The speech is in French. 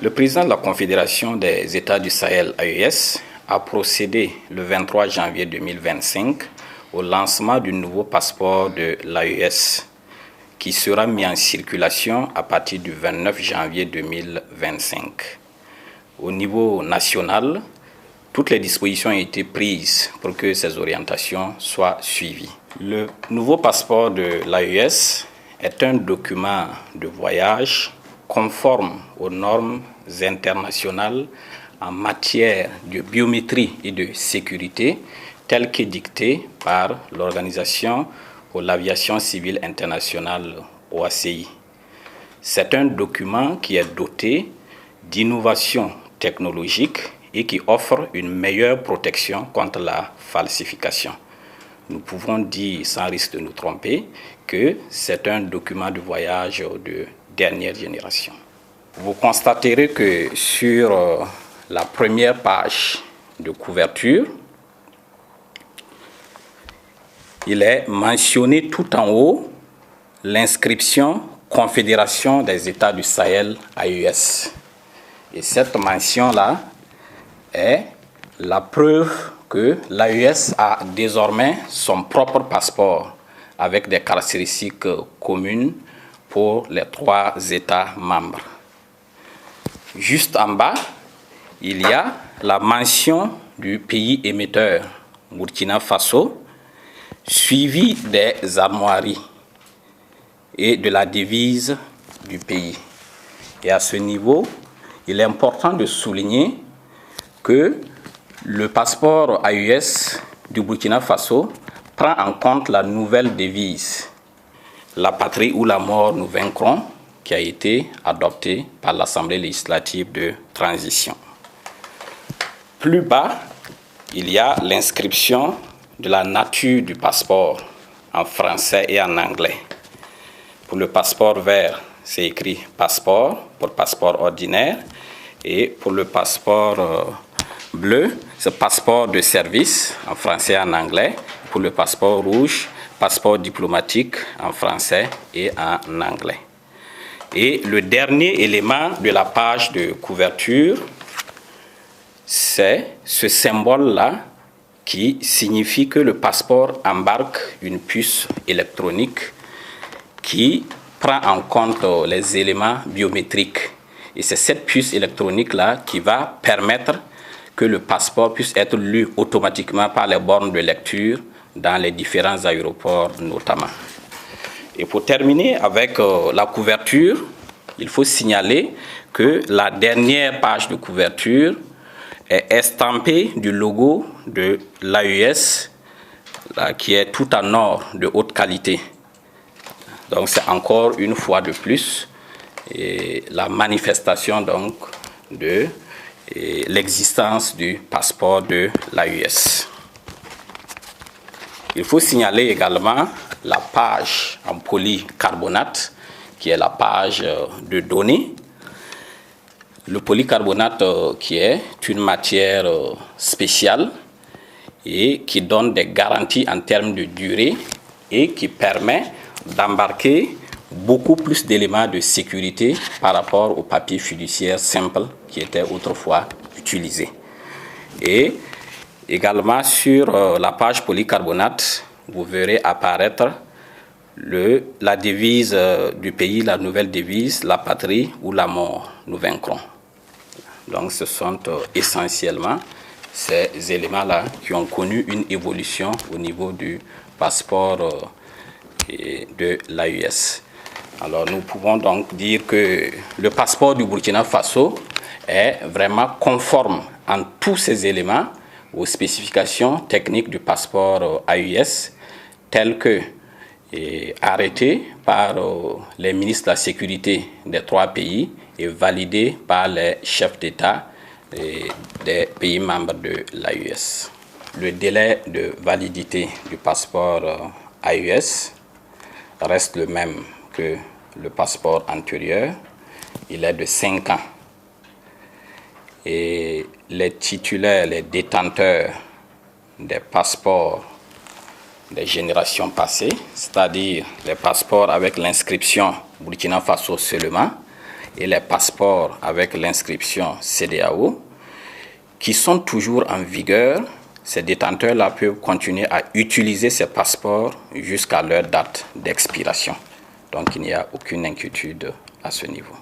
Le président de la Confédération des États du Sahel, AES, a procédé le 23 janvier 2025 au lancement du nouveau passeport de l'AES qui sera mis en circulation à partir du 29 janvier 2025. Au niveau national, toutes les dispositions ont été prises pour que ces orientations soient suivies. Le nouveau passeport de l'AES est un document de voyage conforme aux normes internationales en matière de biométrie et de sécurité telles que dictées par l'Organisation pour l'aviation civile internationale OACI. C'est un document qui est doté d'innovations technologiques et qui offre une meilleure protection contre la falsification. Nous pouvons dire, sans risque de nous tromper, que c'est un document de voyage de dernière génération. Vous constaterez que sur la première page de couverture, il est mentionné tout en haut l'inscription Confédération des États du Sahel AES. Et cette mention-là est la preuve que l'AES a désormais son propre passeport avec des caractéristiques communes pour les 3 États membres. Juste en bas, il y a la mention du pays émetteur, Burkina Faso, suivi des armoiries et de la devise du pays. Et à ce niveau, il est important de souligner que le passeport AES du Burkina Faso prend en compte la nouvelle devise « La patrie ou la mort, nous vaincrons » qui a été adoptée par l'Assemblée législative de transition. Plus bas, il y a l'inscription de la nature du passeport en français et en anglais. Pour le passeport vert, c'est écrit « passeport » pour passeport ordinaire, et pour le passeport bleu, c'est passeport de service en français et en anglais. Pour le passeport rouge, passeport diplomatique en français et en anglais. Et le dernier élément de la page de couverture, c'est ce symbole-là qui signifie que le passeport embarque une puce électronique qui prend en compte les éléments biométriques. Et c'est cette puce électronique-là qui va permettre que le passeport puisse être lu automatiquement par les bornes de lecture dans les différents aéroports notamment. Et pour terminer avec la couverture, il faut signaler que la dernière page de couverture est estampée du logo de l'AES, qui est tout en or de haute qualité. Donc c'est encore une fois de plus la manifestation donc de l'existence du passeport de l'AES. Il faut signaler également la page en polycarbonate, qui est la page de données. Le polycarbonate qui est une matière spéciale et qui donne des garanties en termes de durée et qui permet d'embarquer beaucoup plus d'éléments de sécurité par rapport au papier fiduciaire simple qui était autrefois utilisé. Et également sur la page polycarbonate, vous verrez apparaître la devise du pays, la nouvelle devise, la patrie ou la mort, nous vaincrons. Donc ce sont essentiellement ces éléments-là qui ont connu une évolution au niveau du passeport de l'AES. Alors nous pouvons donc dire que le passeport du Burkina Faso est vraiment conforme en tous ces éléments aux spécifications techniques du passeport AES telles que arrêté par les ministres de la sécurité des 3 pays et validé par les chefs d'État des pays membres de l'AES. Le délai de validité du passeport AES reste le même que le passeport antérieur. Il est de 5 ans. Et les titulaires, les détenteurs des passeports des générations passées, c'est-à-dire les passeports avec l'inscription Burkina Faso seulement, et les passeports avec l'inscription CEDEAO, qui sont toujours en vigueur, ces détenteurs-là peuvent continuer à utiliser ces passeports jusqu'à leur date d'expiration. Donc il n'y a aucune inquiétude à ce niveau.